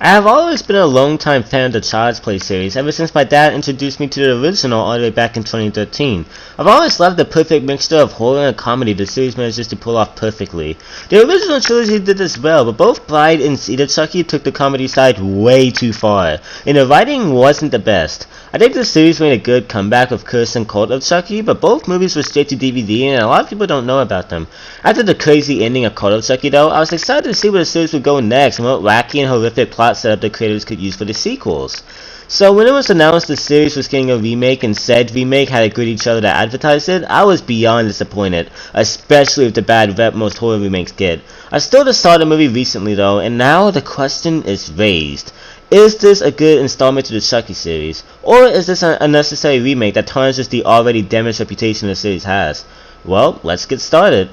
I have always been a long-time fan of the Child's Play series, ever since my dad introduced me to the original all the way back in 2013. I've always loved the perfect mixture of horror and comedy the series manages to pull off perfectly. The original trilogy did this well, but both Bride and Seed of Chucky took the comedy side way too far, and the writing wasn't the best. I think the series made a good comeback with Curse and Cult of Chucky, but both movies were straight to DVD and a lot of people don't know about them. After the crazy ending of Cult of Chucky though, I was excited to see where the series would go next and what wacky and horrific plot setup the creators could use for the sequels. So when it was announced the series was getting a remake and said remake had a gritty trailer that advertised it, I was beyond disappointed, especially with the bad rep most horror remakes get. I still just saw the movie recently though, and now the question is raised. Is this a good installment to the Chucky series, or is this an unnecessary remake that tarnishes the already damaged reputation the series has? Well, let's get started.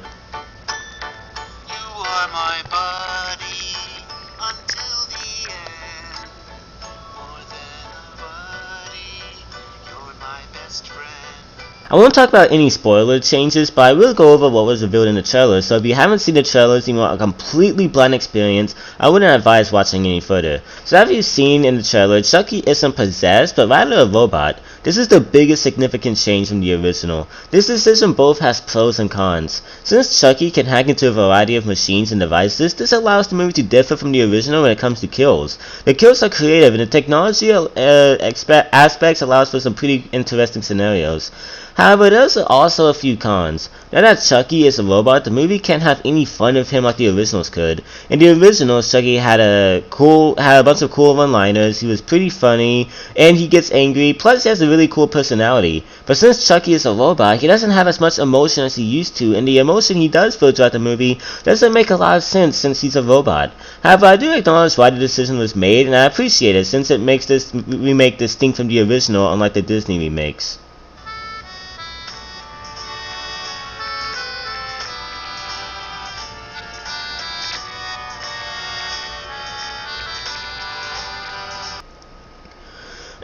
I won't talk about any spoiler changes, but I will go over what was revealed in the trailer, so if you haven't seen the trailers and you want a completely blind experience, I wouldn't advise watching any further. So as you've seen in the trailer, Chucky isn't possessed, but rather a robot. This is the biggest significant change from the original. This decision both has pros and cons. Since Chucky can hack into a variety of machines and devices, this allows the movie to differ from the original when it comes to kills. The kills are creative, and the technology aspects allows for some pretty interesting scenarios. However, there's also a few cons. Now that Chucky is a robot, the movie can't have any fun with him like the originals could. In the originals, Chucky had a bunch of cool one-liners, he was pretty funny, and he gets angry, plus he has a really cool personality. But since Chucky is a robot, he doesn't have as much emotion as he used to, and the emotion he does feel throughout the movie doesn't make a lot of sense since he's a robot. However, I do acknowledge why the decision was made, and I appreciate it since it makes this remake distinct from the original, unlike the Disney remakes.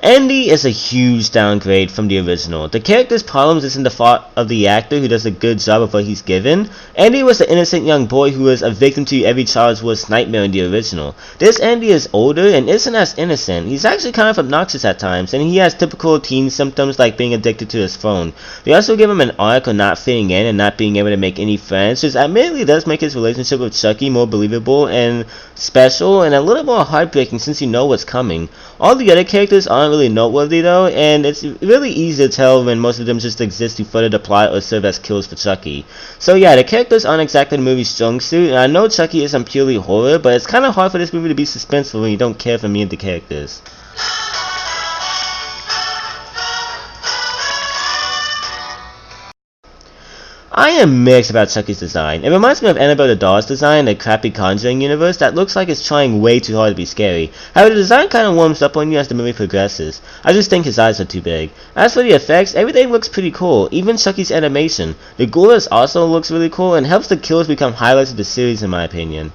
Andy is a huge downgrade from the original. The character's problems isn't the fault of the actor who does a good job of what he's given. Andy was an innocent young boy who was a victim to every child's worst nightmare in the original. This Andy is older and isn't as innocent. He's actually kind of obnoxious at times, and he has typical teen symptoms like being addicted to his phone. They also give him an arc on not fitting in and not being able to make any friends, which admittedly does make his relationship with Chucky more believable and special and a little more heartbreaking since you know what's coming. All the other characters aren't really noteworthy though, and it's really easy to tell when most of them just exist to further the plot or serve as kills for Chucky. So yeah, the characters aren't exactly the movie's strong suit, and I know Chucky isn't purely horror, but it's kind of hard for this movie to be suspenseful when you don't care for any of the characters. I am mixed about Chucky's design. It reminds me of Annabelle the Doll's design in the crappy Conjuring universe that looks like it's trying way too hard to be scary. However, the design kinda warms up on you as the movie progresses. I just think his eyes are too big. As for the effects, everything looks pretty cool, even Chucky's animation. The gore also looks really cool and helps the kills become highlights of the series in my opinion.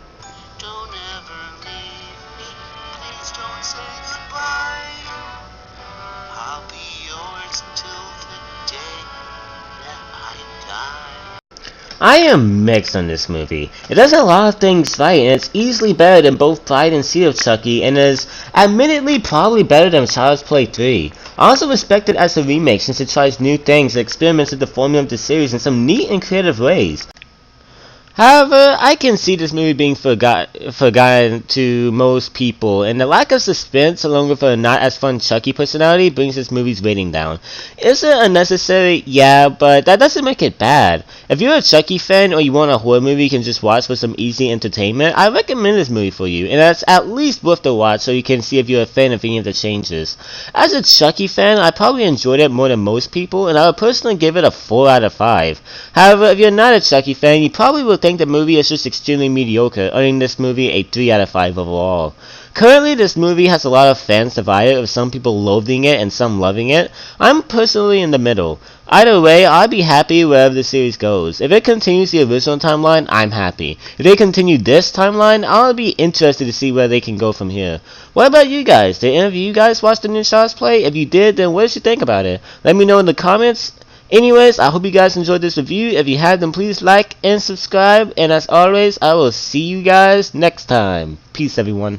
I am mixed on this movie. It does a lot of things right, and it's easily better than both Bride and Seed of Chucky, and is admittedly probably better than Child's Play 3. I also respect it as a remake since it tries new things and experiments with the formula of the series in some neat and creative ways. However, I can see this movie being forgotten to most people, and the lack of suspense along with a not as fun Chucky personality brings this movie's rating down. Is it unnecessary? Yeah, but that doesn't make it bad. If you're a Chucky fan or you want a horror movie you can just watch for some easy entertainment, I recommend this movie for you, and it's at least worth the watch so you can see if you're a fan of any of the changes. As a Chucky fan, I probably enjoyed it more than most people, and I would personally give it a 4 out of 5. However, if you're not a Chucky fan, you probably will think the movie is just extremely mediocre, earning this movie a 3 out of 5 overall. Currently, this movie has a lot of fans divided, with some people loathing it and some loving it. I'm personally in the middle. Either way, I'd be happy wherever the series goes. If it continues the original timeline, I'm happy. If they continue this timeline, I'll be interested to see where they can go from here. What about you guys? Did any of you guys watch the new Child's Play? If you did, then what did you think about it? Let me know in the comments. Anyways, I hope you guys enjoyed this review. If you have, then please like and subscribe. And as always, I will see you guys next time. Peace, everyone.